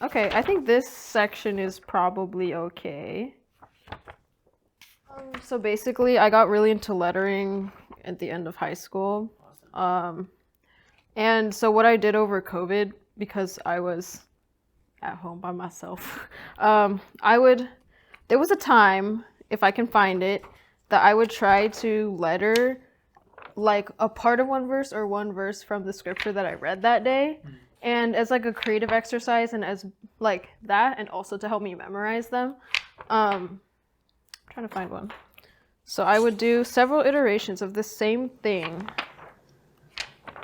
Okay, I think this section is probably okay. So basically, I got really into lettering at the end of high school. And so what I did over COVID, because I was at home by myself, there was a time, if I can find it, that I would try to letter like a part of one verse or one verse from the scripture that I read that day. And as like a creative exercise and as like that, and also to help me memorize them. I'm trying to find one. So I would do several iterations of the same thing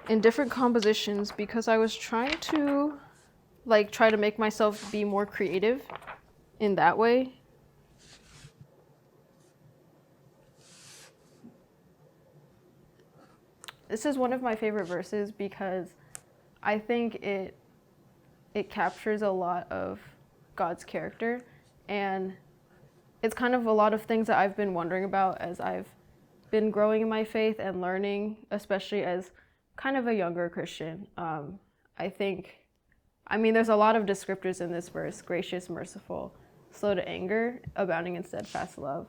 in different compositions because I was trying to try to make myself be more creative in that way. This is one of my favorite verses because I think it captures a lot of God's character, and it's kind of a lot of things that I've been wondering about as I've been growing in my faith and learning, especially as kind of a younger Christian. There's a lot of descriptors in this verse: gracious, merciful, slow to anger, abounding in steadfast love.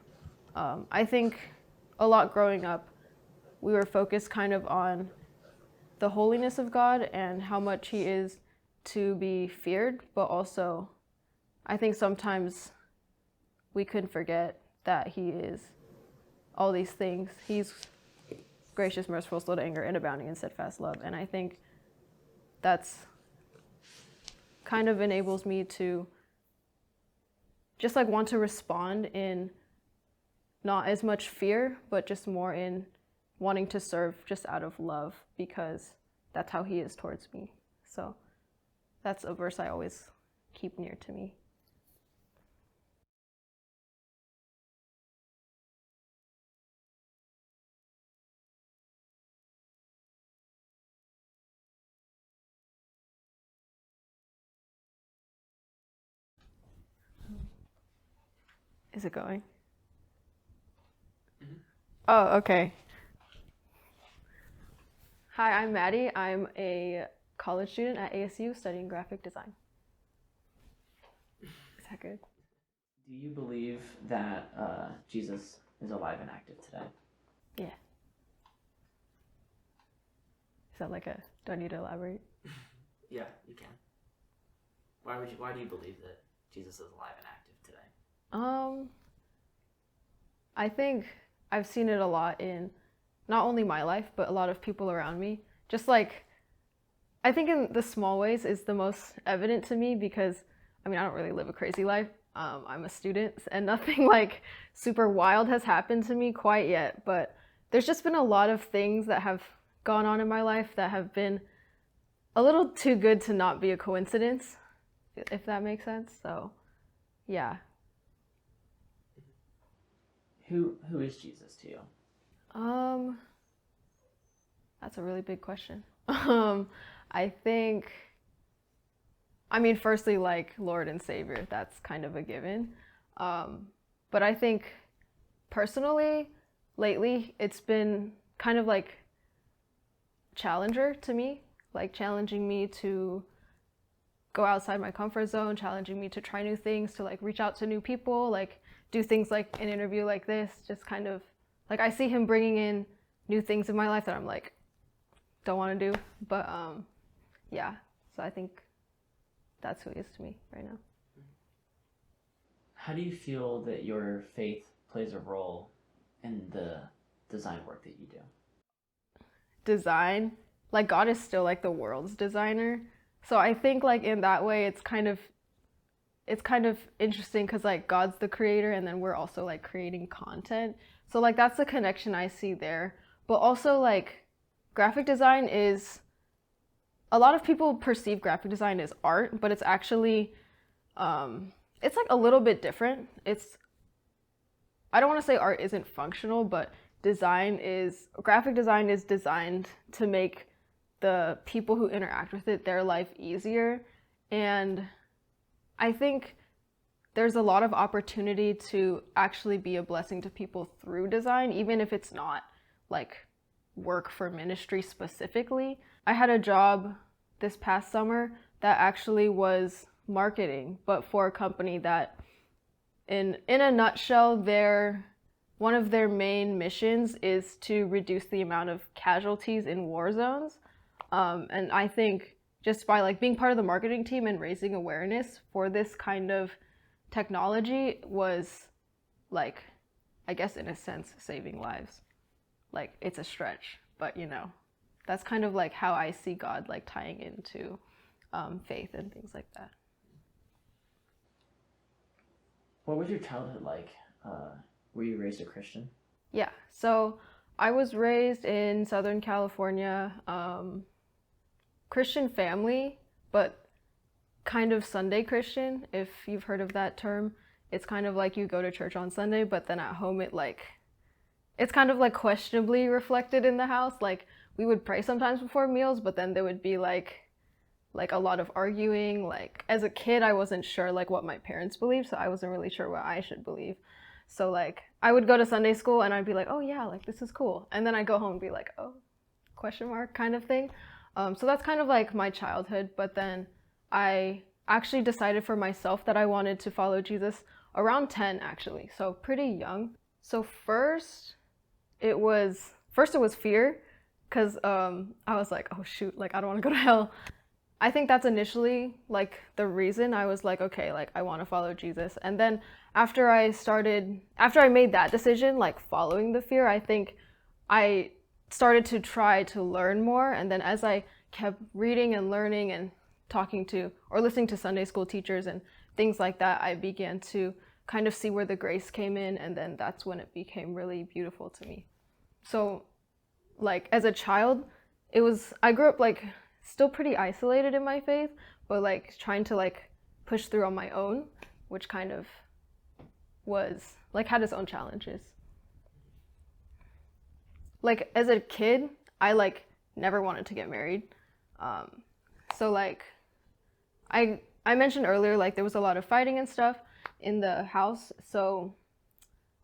I think a lot growing up, we were focused kind of on the holiness of God and how much he is to be feared, but also I think sometimes we can forget that he is all these things. He's gracious, merciful, slow to anger, and abounding in steadfast love. And I think that's kind of enables me to just like want to respond in not as much fear, but just more in wanting to serve just out of love, because that's how he is towards me. So that's a verse I always keep near to me. Is it going? Mm-hmm. Oh, okay. Hi, I'm Maddie. I'm a college student at ASU studying graphic design. Is that good? Do you believe that Jesus is alive and active today? Yeah. Is that do I need to elaborate? Yeah, you can. Why do you believe that Jesus is alive and active today? I think I've seen it a lot in not only my life, but a lot of people around me. Just I think in the small ways is the most evident to me because, I don't really live a crazy life. I'm a student and nothing super wild has happened to me quite yet, but there's just been a lot of things that have gone on in my life that have been a little too good to not be a coincidence, if that makes sense. So, yeah. Who is Jesus to you? That's a really big question. I think, firstly, Lord and Savior, that's kind of a given. But I think personally, lately, it's been kind of challenger to me, challenging me to go outside my comfort zone, challenging me to try new things, to reach out to new people, do things like an interview like this, just kind of I see him bringing in new things in my life that I'm don't want to do, but yeah, so I think that's who he is to me right now. How do you feel that your faith plays a role in the design work that you do? Design, God is still the world's designer, so I think in that way it's kind of interesting because God's the creator and then we're also creating content, so that's the connection I see there. But also graphic design is, a lot of people perceive graphic design as art, but it's actually it's a little bit different. I don't want to say art isn't functional, but graphic design is designed to make the people who interact with it, their life easier. And I think there's a lot of opportunity to actually be a blessing to people through design, even if it's not work for ministry specifically. I had a job this past summer that actually was marketing, but for a company that in a nutshell, one of their main missions is to reduce the amount of casualties in war zones. And I think just by like being part of the marketing team and raising awareness for this kind of technology was like, I guess in a sense, saving lives. Like it's a stretch, but you know, that's kind of like how I see God like tying into faith and things like that. What was your childhood like? Were you raised a Christian? Yeah, so I was raised in Southern California, Christian family, but kind of Sunday Christian, if you've heard of that term. It's kind of like you go to church on Sunday, but then at home it's kind of like questionably reflected in the house. Like we would pray sometimes before meals, but then there would be like a lot of arguing. Like as a kid, I wasn't sure like what my parents believed, so I wasn't really sure what I should believe. So like I would go to Sunday school and I'd be like, oh yeah, like this is cool. And then I go home and be like, oh, question mark kind of thing. So that's kind of like my childhood. But then I actually decided for myself that I wanted to follow Jesus around 10 actually. So pretty young. So first it was fear, because I was like, oh shoot, like I don't want to go to hell. I think that's initially like the reason I was like, okay, like I want to follow Jesus. And then after I made that decision, like following the fear, I think I started to try to learn more. And then as I kept reading and learning and talking to or listening to Sunday school teachers and things like that, I began to kind of see where the grace came in. And then that's when it became really beautiful to me. So like as a child, I grew up like still pretty isolated in my faith, but like trying to like push through on my own, which kind of was like had its own challenges. Like as a kid, I like never wanted to get married. So like I mentioned earlier, like there was a lot of fighting and stuff in the house. So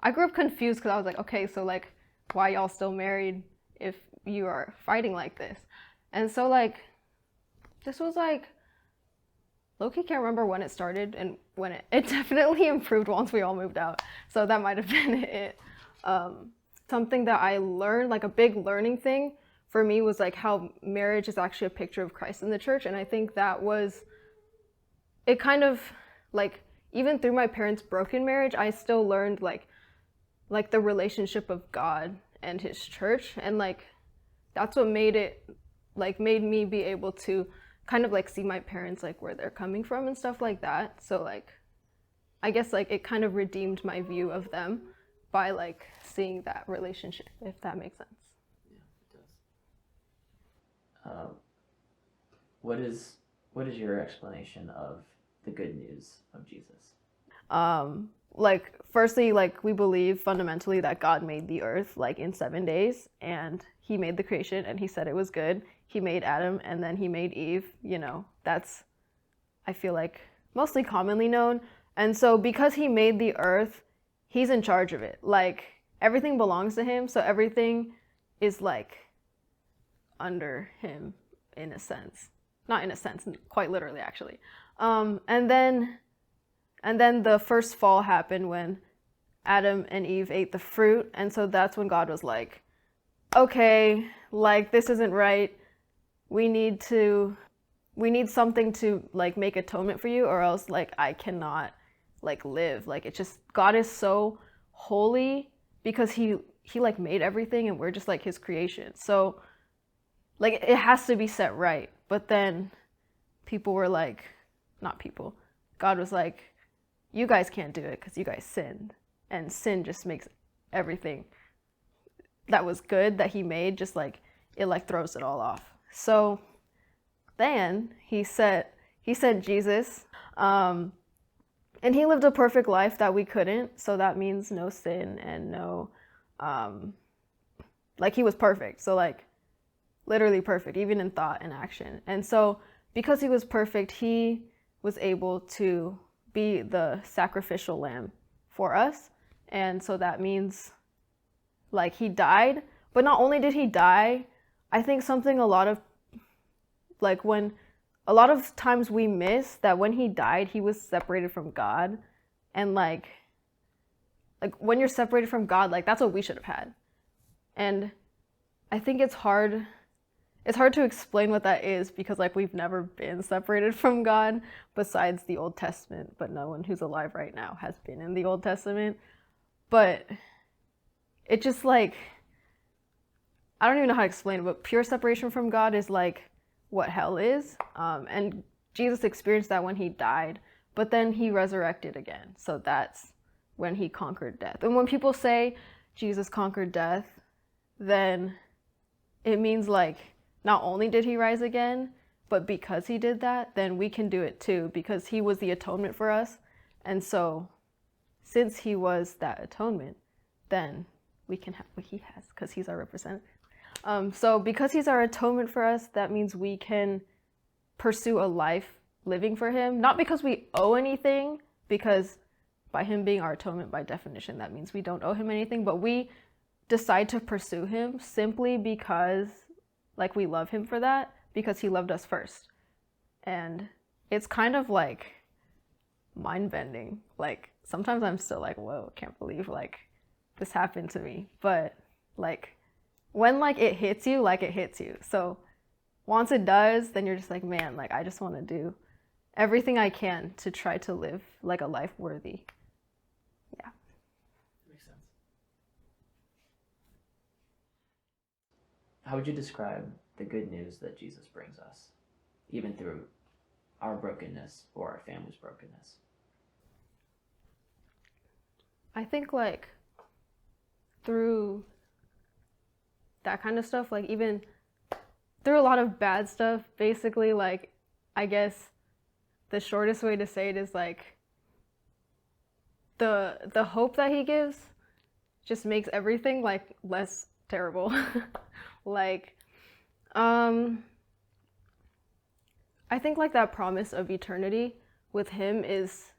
I grew up confused because I was like, okay, so like why y'all still married if you are fighting like this? And so like this was like low-key can't remember when it started and when it definitely improved once we all moved out. So that might have been it. Something that I learned, like a big learning thing for me, was like how marriage is actually a picture of Christ in the church. And I think that was it kind of like even through my parents' broken marriage, I still learned like the relationship of God and his church. And like that's what made me be able to kind of like see my parents like where they're coming from and stuff like that. So like I guess like it kind of redeemed my view of them by like seeing that relationship, if that makes sense. Yeah, it does. What is your explanation of the good news of Jesus? Like firstly, like we believe fundamentally that God made the earth like in 7 days, and he made the creation and he said it was good. He made Adam and then he made Eve. You know, that's, I feel like, mostly commonly known. And so because he made the earth, he's in charge of it. Like everything belongs to him, so everything is like under him in a sense. Not in a sense, quite literally actually. And then the first fall happened when Adam and Eve ate the fruit, and so that's when God was like, okay, like this isn't right. We need something to like make atonement for you, or else like I cannot like live. Like it's just, God is so holy because he like made everything and we're just like his creation. So like it has to be set right. But then people were like, not people, God was like, you guys can't do it because you guys sinned. And sin just makes everything that was good that he made just like, it like throws it all off. So then he sent Jesus, and he lived a perfect life that we couldn't. So that means no sin and no, like he was perfect. So like literally perfect, even in thought and action. And so because he was perfect, he was able to be the sacrificial lamb for us. And so that means like he died, but not only did he die, I think something a lot of like when a lot of times we miss that when he died, he was separated from God. And like when you're separated from God, like that's what we should have had. And I think it's hard to explain what that is because like we've never been separated from God besides the Old Testament, but no one who's alive right now has been in the Old Testament. But it just like, I don't even know how to explain it, but pure separation from God is like what hell is. And Jesus experienced that when he died, but then he resurrected again. So that's when he conquered death. And when people say Jesus conquered death, then it means like not only did he rise again, but because he did that, then we can do it too, because he was the atonement for us. And so since he was that atonement, then we can have what he has because he's our representative. So because he's our atonement for us, that means we can pursue a life living for him, not because we owe anything, because by him being our atonement, by definition, that means we don't owe him anything, but we decide to pursue him simply because like we love him for that, because he loved us first. And it's kind of like mind-bending. Like sometimes I'm still like, whoa, can't believe like this happened to me. But like when like it hits you, like it hits you. So once it does, then you're just like, man, like I just want to do everything I can to try to live like a life worthy. Yeah. Makes sense. How would you describe the good news that Jesus brings us, even through our brokenness or our family's brokenness? I think like through that kind of stuff, like even through a lot of bad stuff, basically, like I guess the shortest way to say it is like the hope that he gives just makes everything like less terrible. Like I think like that promise of eternity with him is,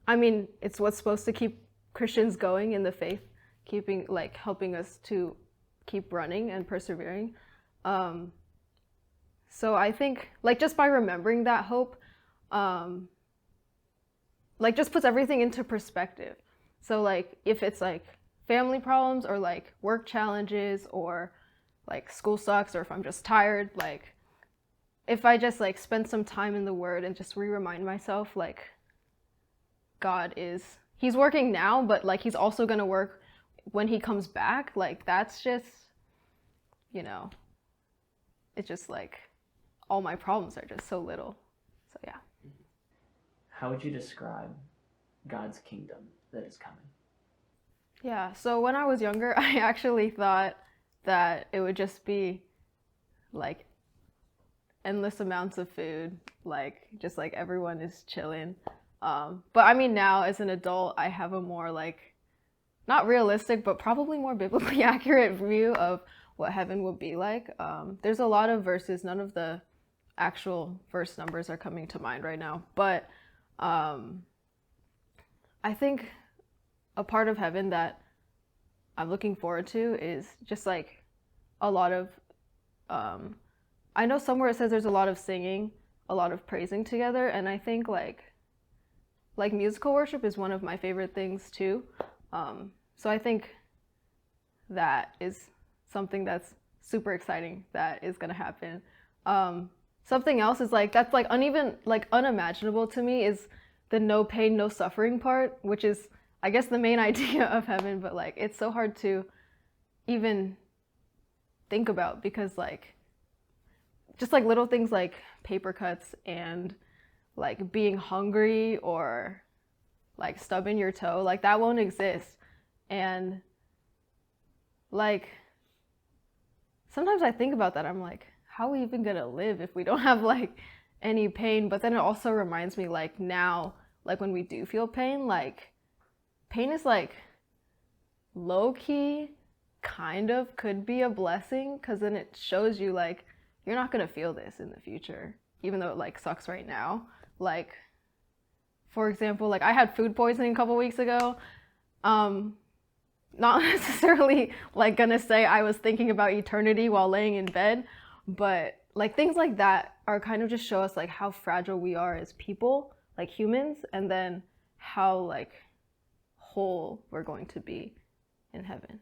I mean, it's what's supposed to keep Christians going in the faith, keeping like helping us to keep running and persevering. So I think like just by remembering that hope, like just puts everything into perspective. So like if it's like family problems or like work challenges or like school sucks or if I'm just tired, like if I just like spend some time in the word and just remind myself like God he's working now, but like he's also going to work when he comes back, like that's just, you know, it's just like all my problems are just so little. So yeah. How would you describe God's kingdom that is coming? Yeah, so when I was younger, I actually thought that it would just be like endless amounts of food, like just like everyone is chilling. But I mean now as an adult, I have a more like, not realistic, but probably more biblically accurate view of what heaven would be like. There's a lot of verses, none of the actual verse numbers are coming to mind right now, but I think a part of heaven that I'm looking forward to is just like a lot of, I know somewhere it says there's a lot of singing, a lot of praising together, and I think like musical worship is one of my favorite things too. So I think that is something that's super exciting that is gonna happen. Something else is like, that's like unimaginable to me is the no pain, no suffering part, which is, I guess, the main idea of heaven, but like, it's so hard to even think about because like, just like little things like paper cuts and like being hungry or like stubbing your toe, like that won't exist. And like, sometimes I think about that, I'm like, how are we even gonna live if we don't have like any pain? But then it also reminds me like now, like when we do feel pain, like pain is like low-key kind of could be a blessing because then it shows you like you're not gonna feel this in the future, even though it like sucks right now. Like, for example, like I had food poisoning a couple weeks ago. Not necessarily like gonna say I was thinking about eternity while laying in bed, but like things like that are kind of just show us like how fragile we are as people, like humans, and then how like whole we're going to be in heaven.